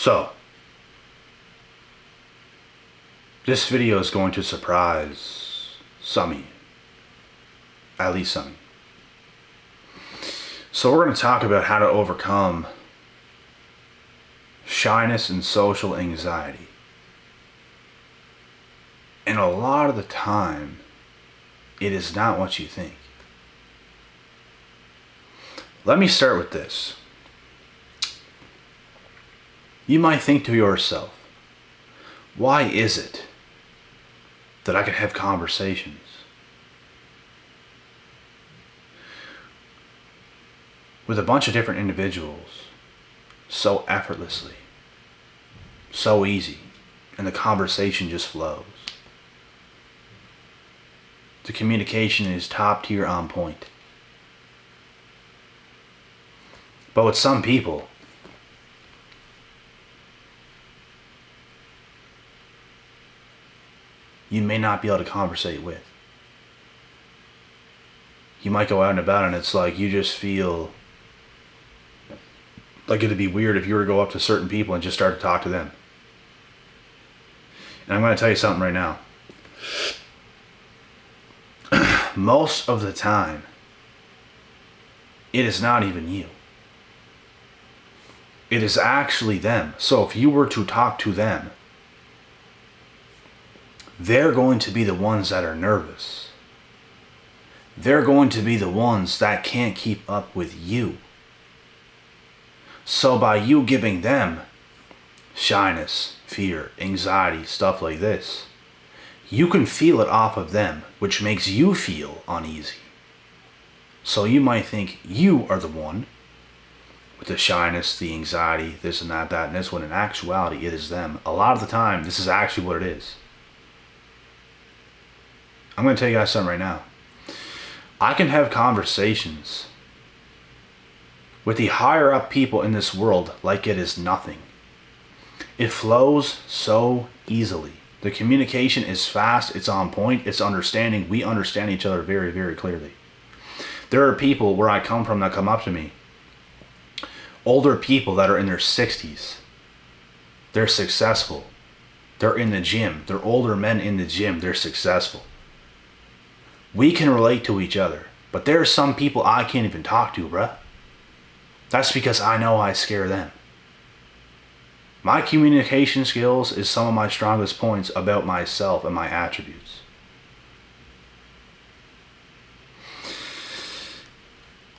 So, this video is going to surprise some of you. At least some of you. So we're going to talk about how to overcome shyness and social anxiety. And a lot of the time, it is not what you think. Let me start with this. You might think to yourself, why is it that I can have conversations with a bunch of different individuals so effortlessly, so easy, and the conversation just flows? The communication is top tier, on point. But with some people, you may not be able to conversate with. You might go out and about and it's like you just feel like it'd be weird if you were to go up to certain people and just start to talk to them. And I'm going to tell you something right now. Most of the time, it is not even you. It is actually them. So if you were to talk to them, they're going to be the ones that are nervous. They're going to be the ones that can't keep up with you. So by you giving them shyness, fear, anxiety, stuff like this, you can feel it off of them, which makes you feel uneasy. So you might think you are the one with the shyness, the anxiety, this and that and this, when in actuality it is them. A lot of the time, this is actually what it is. I'm going to tell you guys something right now. I can have conversations with the higher up people in this world like it is nothing. It flows so easily. The communication is fast, it's on point, it's understanding. We understand each other very, very clearly. There are people where I come from that come up to me. Older people that are in their 60s. They're successful. They're in the gym. They're older men in the gym. They're successful. We can relate to each other. But there are some people I can't even talk to, bruh. That's because I know I scare them. My communication skills is some of my strongest points about myself and my attributes.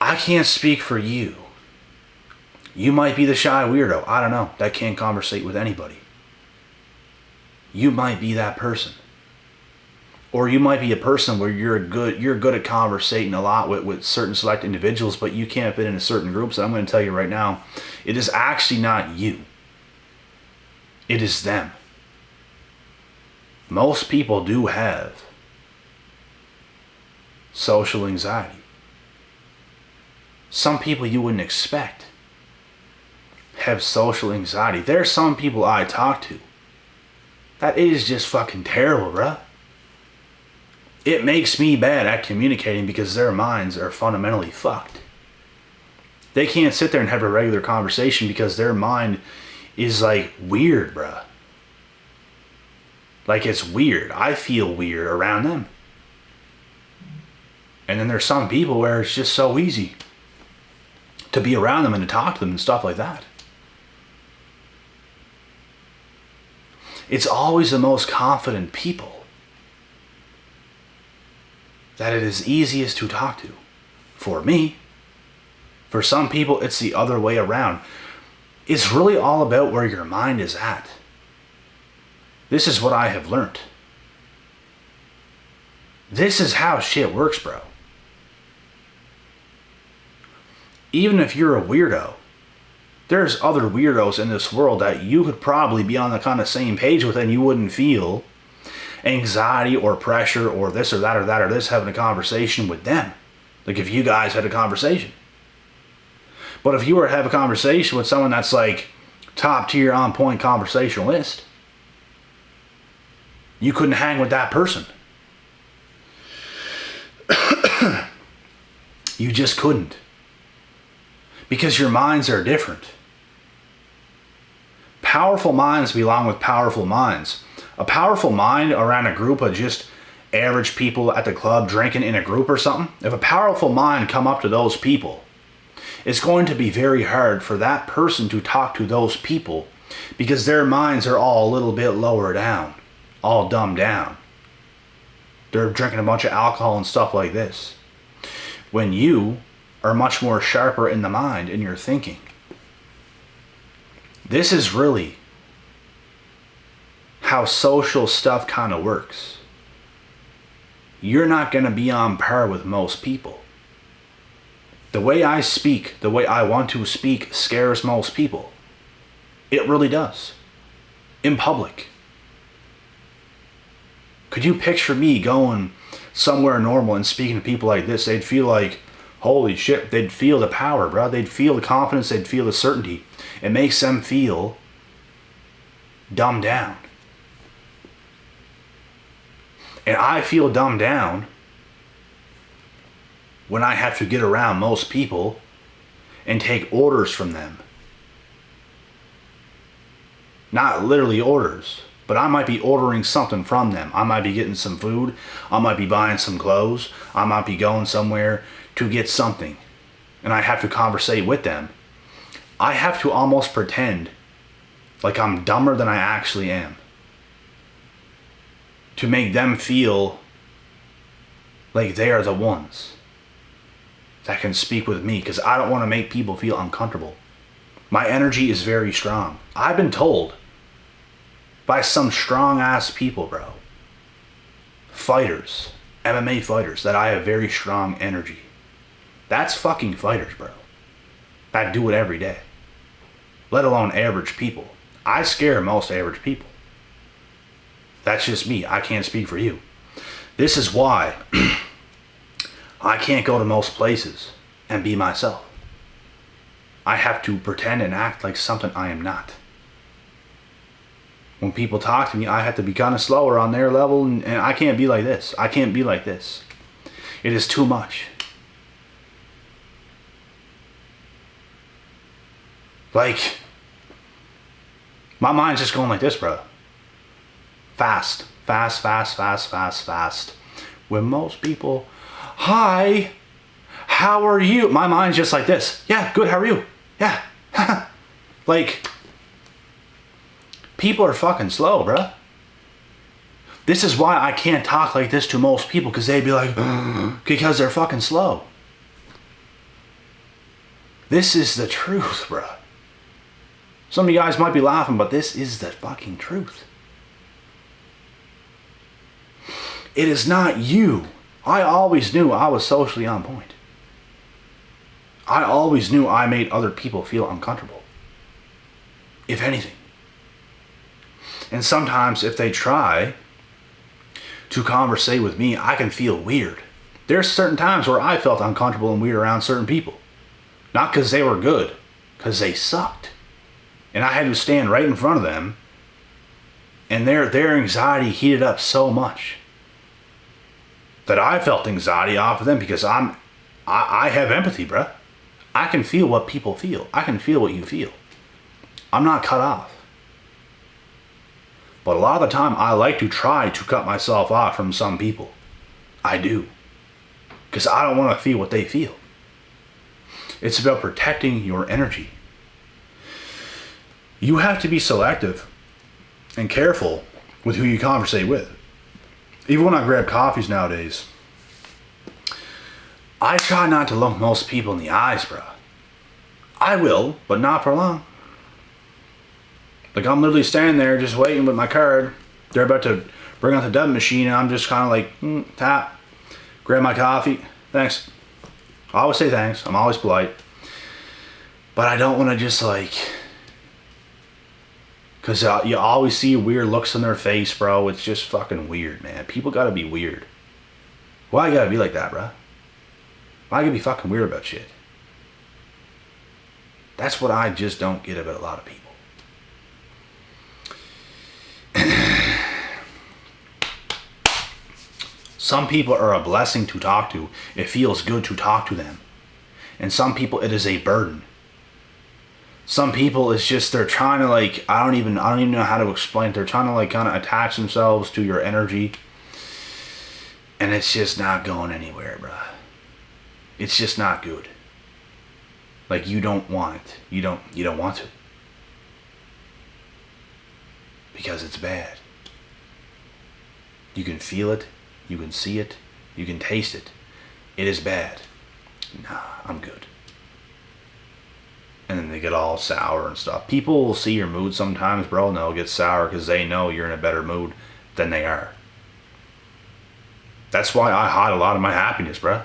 I can't speak for you. You might be the shy weirdo, I don't know, that can't conversate with anybody. You might be that person. Or you might be a person where you're good at conversating a lot with certain select individuals, but you can't fit into certain groups. And I'm going to tell you right now, it is actually not you. It is them. Most people do have social anxiety. Some people you wouldn't expect have social anxiety. There are some people I talk to that it is just fucking terrible, bruh. It makes me bad at communicating because their minds are fundamentally fucked. They can't sit there and have a regular conversation because their mind is like weird, bruh. Like it's weird. I feel weird around them. And then there's some people where it's just so easy to be around them and to talk to them and stuff like that. It's always the most confident people that it is easiest to talk to. For me. For some people, it's the other way around. It's really all about where your mind is at. This is what I have learned. This is how shit works, bro. Even if you're a weirdo, there's other weirdos in this world that you could probably be on the kind of same page with and you wouldn't feel anxiety or pressure or this or that or that or this having a conversation with them. Like if you guys had a conversation. But if you were to have a conversation with someone that's like top tier on point conversationalist, you couldn't hang with that person. You just couldn't. Because your minds are different. powerful minds belong with powerful minds. A powerful mind around a group of just average people at the club drinking in a group or something, if a powerful mind come up to those people, it's going to be very hard for that person to talk to those people because their minds are all a little bit lower down, all dumbed down. They're drinking a bunch of alcohol and stuff like this. When you are much more sharper in the mind in your thinking. This is really how social stuff kind of works. You're not going to be on par with most people. The way I speak, the way I want to speak scares most people. It really does. In public. Could you picture me going somewhere normal and speaking to people like this? They'd feel like, holy shit, they'd feel the power, bro. They'd feel the confidence, they'd feel the certainty. It makes them feel dumbed down. And I feel dumbed down when I have to get around most people and take orders from them. Not literally orders, but I might be ordering something from them. I might be getting some food. I might be buying some clothes. I might be going somewhere to get something. And I have to conversate with them. I have to almost pretend like I'm dumber than I actually am. To make them feel like they are the ones that can speak with me, because I don't want to make people feel uncomfortable. My energy is very strong. I've been told by some strong ass people, bro, fighters, MMA fighters, that I have very strong energy. That's fucking fighters, bro, that do it every day, let alone average people. I scare most average people. That's just me. I can't speak for you. This is why I can't go to most places and be myself. I have to pretend and act like something I am not. When people talk to me, I have to be kind of slower on their level, and I can't be like this. I can't be like this. It is too much. Like, my mind's just going like this, bro. Fast, fast, fast, fast, fast, fast. When most people, hi, how are you? My mind's just like this. Yeah, good, how are you? Yeah. Like, people are fucking slow, bruh. This is why I can't talk like this to most people, because they'd be like, because they're fucking slow. This is the truth, bruh. Some of you guys might be laughing, but this is the fucking truth. It is not you. I always knew I was socially on point. I always knew I made other people feel uncomfortable. If anything. And sometimes if they try to conversate with me, I can feel weird. There's certain times where I felt uncomfortable and weird around certain people. Not because they were good, because they sucked. And I had to stand right in front of them, and their anxiety heated up so much that I felt anxiety off of them, because I have empathy, bruh. I can feel what people feel. I can feel what you feel. I'm not cut off. But a lot of the time, I like to try to cut myself off from some people. I do. Because I don't want to feel what they feel. It's about protecting your energy. You have to be selective and careful with who you conversate with. Even when I grab coffees nowadays, I try not to look most people in the eyes, bro. I will, but not for long. Like, I'm literally standing there just waiting with my card. They're about to bring out the debit machine, and I'm just kind of like, tap, grab my coffee, thanks. I always say thanks. I'm always polite. But I don't want to just like, because you always see weird looks on their face, bro. It's just fucking weird, man. People gotta be weird. Why you gotta be like that, bro? Why you gotta be fucking weird about shit? That's what I just don't get about a lot of people. Some people are a blessing to talk to. It feels good to talk to them. And some people, it is a burden. Some people, it's just they're trying to like, I don't even know how to explain it. They're trying to like kind of attach themselves to your energy, and it's just not going anywhere, bruh. It's just not good. Like, you don't want it. You don't want to. Because it's bad. You can feel it, you can see it, you can taste it. It is bad. Nah, I'm good. And then they get all sour and stuff. People will see your mood sometimes, bro, and they'll get sour because they know you're in a better mood than they are. That's why I hide a lot of my happiness, bro.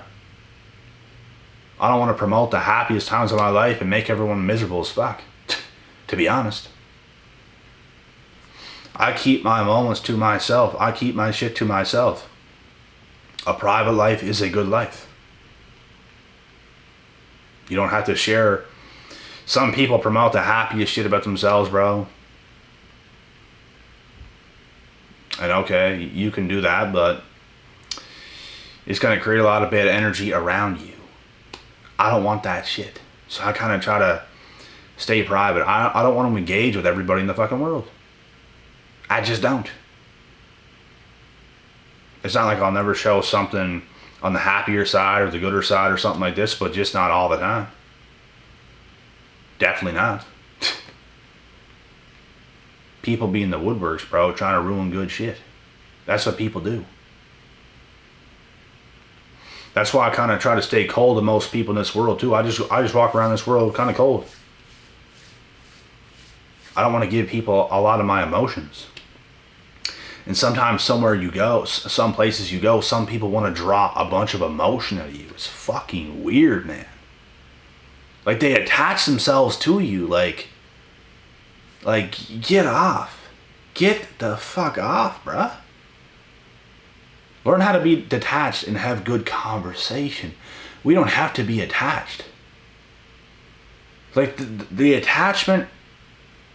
I don't want to promote the happiest times of my life and make everyone miserable as fuck. To be honest. I keep my moments to myself. I keep my shit to myself. A private life is a good life. You don't have to share. Some people promote the happiest shit about themselves, bro. And okay, you can do that, but it's going to create a lot of bad energy around you. I don't want that shit. So I kind of try to stay private. I don't want to engage with everybody in the fucking world. I just don't. It's not like I'll never show something on the happier side or the gooder side or something like this, but just not all the time. Definitely not. People be in the woodworks, bro, trying to ruin good shit. That's what people do. That's why I kind of try to stay cold to most people in this world too. I just walk around this world kind of cold. I don't want to give people a lot of my emotions. And sometimes somewhere you go, some places you go, some people want to draw a bunch of emotion out of you. It's fucking weird, man. Like, they attach themselves to you, like, get off. Get the fuck off, bruh. Learn how to be detached and have good conversation. We don't have to be attached. Like, the attachment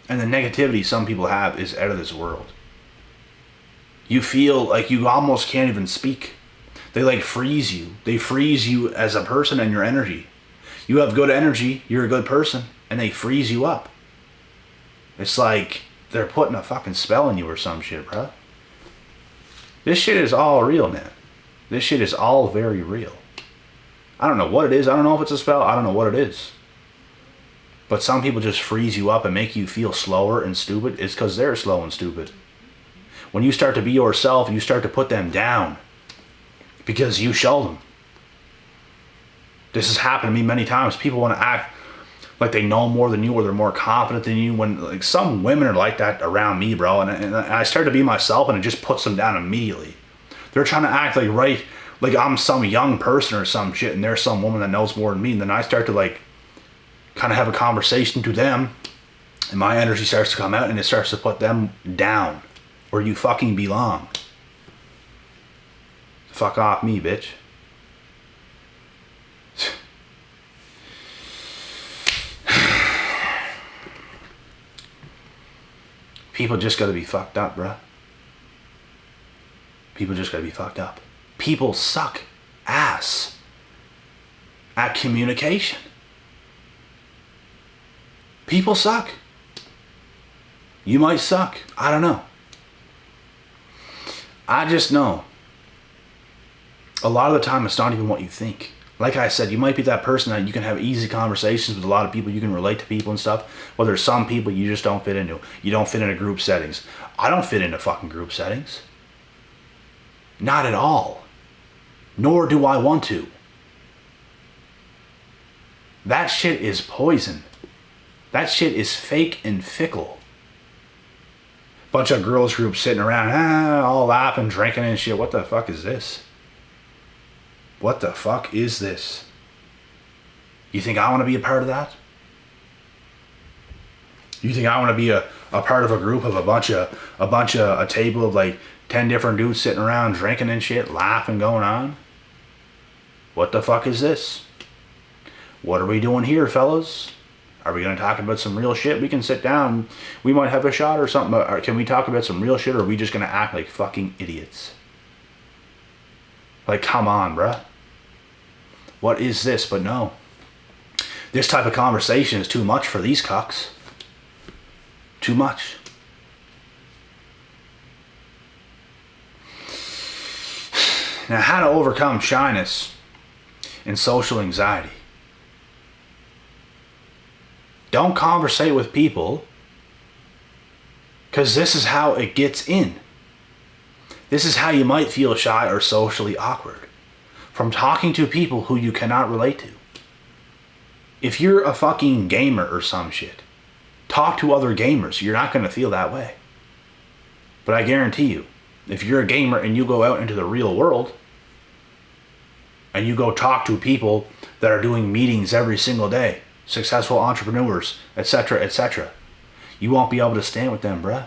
and the negativity some people have is out of this world. You feel like you almost can't even speak. They like freeze you. They freeze you as a person and your energy. You have good energy, you're a good person, and they freeze you up. It's like they're putting a fucking spell on you or some shit, bro. This shit is all real, man. This shit is all very real. I don't know what it is. I don't know if it's a spell. I don't know what it is. But some people just freeze you up and make you feel slower and stupid. It's because they're slow and stupid. When you start to be yourself, you start to put them down. Because you show them. This has happened to me many times. People want to act like they know more than you or they're more confident than you. When like some women are like that around me, bro. And I start to be myself and it just puts them down immediately. They're trying to act like I'm some young person or some shit. And there's some woman that knows more than me. And then I start to like kind of have a conversation to them. And my energy starts to come out and it starts to put them down. Where you fucking belong. Fuck off me, bitch. People just gotta be fucked up, bruh. People just gotta be fucked up. People suck ass at communication. People suck. You might suck. I don't know. I just know. A lot of the time it's not even what you think. Like I said, you might be that person that you can have easy conversations with a lot of people. You can relate to people and stuff. Well, there's some people you just don't fit into. You don't fit into group settings. I don't fit into fucking group settings. Not at all. Nor do I want to. That shit is poison. That shit is fake and fickle. Bunch of girls groups sitting around, all laughing, drinking and shit. What the fuck is this? What the fuck is this? You think I want to be a part of that? You think I want to be a part of a group of a table of like 10 different dudes sitting around drinking and shit, laughing going on? What the fuck is this? What are we doing here, fellas? Are we going to talk about some real shit? We can sit down. We might have a shot or something. Or can we talk about some real shit, or are we just going to act like fucking idiots? Like, come on, bruh. What is this? But no. This type of conversation is too much for these cucks. Too much. Now, how to overcome shyness and social anxiety. Don't conversate with people, because this is how it gets in. This is how you might feel shy or socially awkward. From talking to people who you cannot relate to. If you're a fucking gamer or some shit, talk to other gamers. You're not going to feel that way. But I guarantee you, if you're a gamer and you go out into the real world and you go talk to people that are doing meetings every single day, successful entrepreneurs, etc., etc., you won't be able to stand with them, bruh.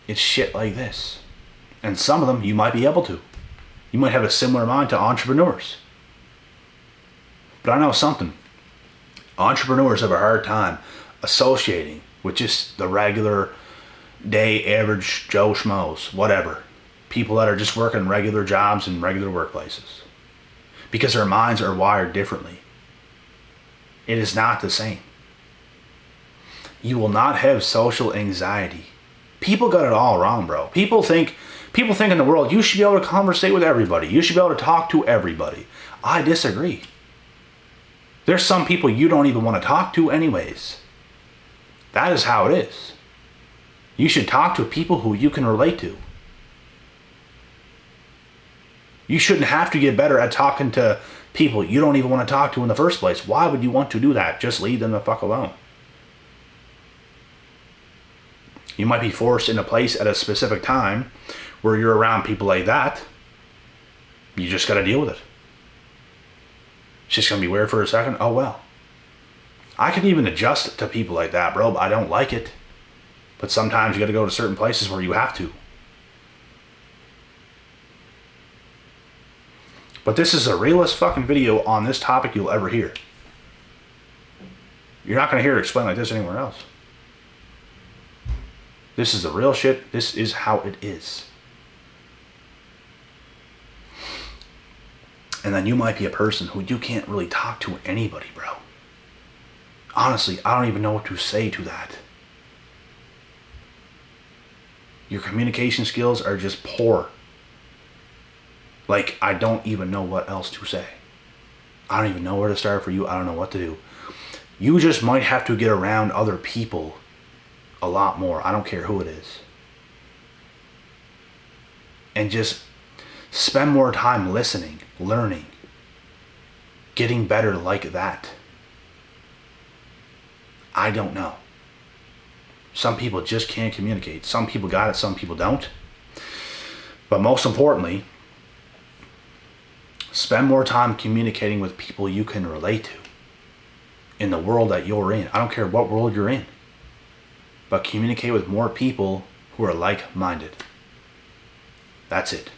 It's shit like this. And some of them you might be able to. You might have a similar mind to entrepreneurs. But I know something. Entrepreneurs have a hard time associating with just the regular day average Joe Schmoes, whatever. People that are just working regular jobs in regular workplaces. Because their minds are wired differently. It is not the same. You will not have social anxiety. People got it all wrong, bro. People think in the world, you should be able to conversate with everybody. You should be able to talk to everybody. I disagree. There's some people you don't even want to talk to anyways. That is how it is. You should talk to people who you can relate to. You shouldn't have to get better at talking to people you don't even want to talk to in the first place. Why would you want to do that? Just leave them the fuck alone. You might be forced in a place at a specific time where you're around people like that. You just got to deal with it. It's just going to be weird for a second. Oh well. I can even adjust to people like that, bro, but I don't like it. But sometimes you got to go to certain places where you have to. But this is the realest fucking video on this topic you'll ever hear. You're not going to hear it explained like this anywhere else. This is the real shit. This is how it is. And then you might be a person who you can't really talk to anybody, bro. Honestly, I don't even know what to say to that. Your communication skills are just poor. Like, I don't even know what else to say. I don't even know where to start for you. I don't know what to do. You just might have to get around other people a lot more. I don't care who it is. And just spend more time listening, learning, getting better like that. I don't know. Some people just can't communicate. Some people got it, some people don't. But most importantly, spend more time communicating with people you can relate to in the world that you're in. I don't care what world you're in. But communicate with more people who are like-minded. That's it.